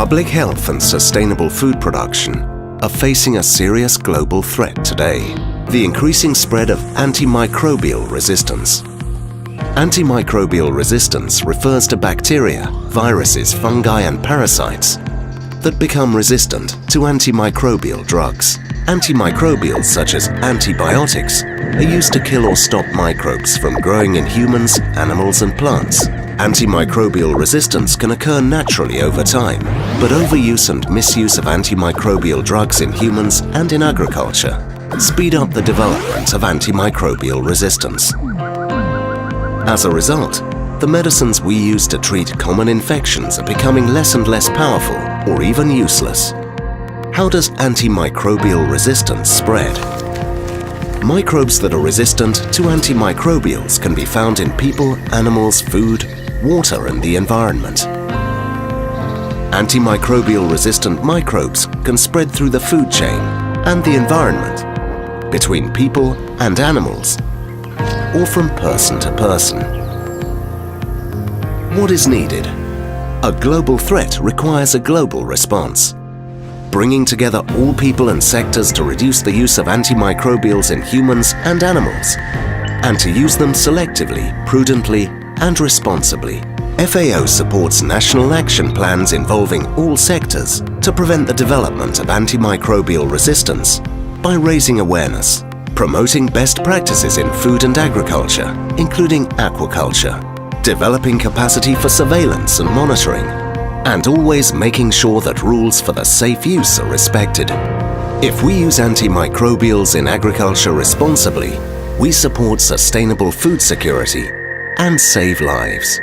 Public health and sustainable food production are facing a serious global threat today: the increasing spread of antimicrobial resistance. Antimicrobial resistance refers to bacteria, viruses, fungi and parasites that become resistant to antimicrobial drugs. Antimicrobials such as antibiotics are used to kill or stop microbes from growing in humans, animals and plants. Antimicrobial resistance can occur naturally over time, but overuse and misuse of antimicrobial drugs in humans and in agriculture speed up the development of antimicrobial resistance. As a result, the medicines we use to treat common infections are becoming less and less powerful or even useless. How does antimicrobial resistance spread? Microbes that are resistant to antimicrobials can be found in people, animals, food, water and the environment. Antimicrobial resistant microbes can spread through the food chain and the environment, between people and animals, or from person to person. What is needed? A global threat requires a global response. Bringing together all people and sectors to reduce the use of antimicrobials in humans and animals, and to use them selectively, prudently and responsibly. FAO supports national action plans involving all sectors to prevent the development of antimicrobial resistance by raising awareness, promoting best practices in food and agriculture, including aquaculture, developing capacity for surveillance and monitoring, and always making sure that rules for the safe use are respected. If we use antimicrobials in agriculture responsibly, we support sustainable food security and save lives.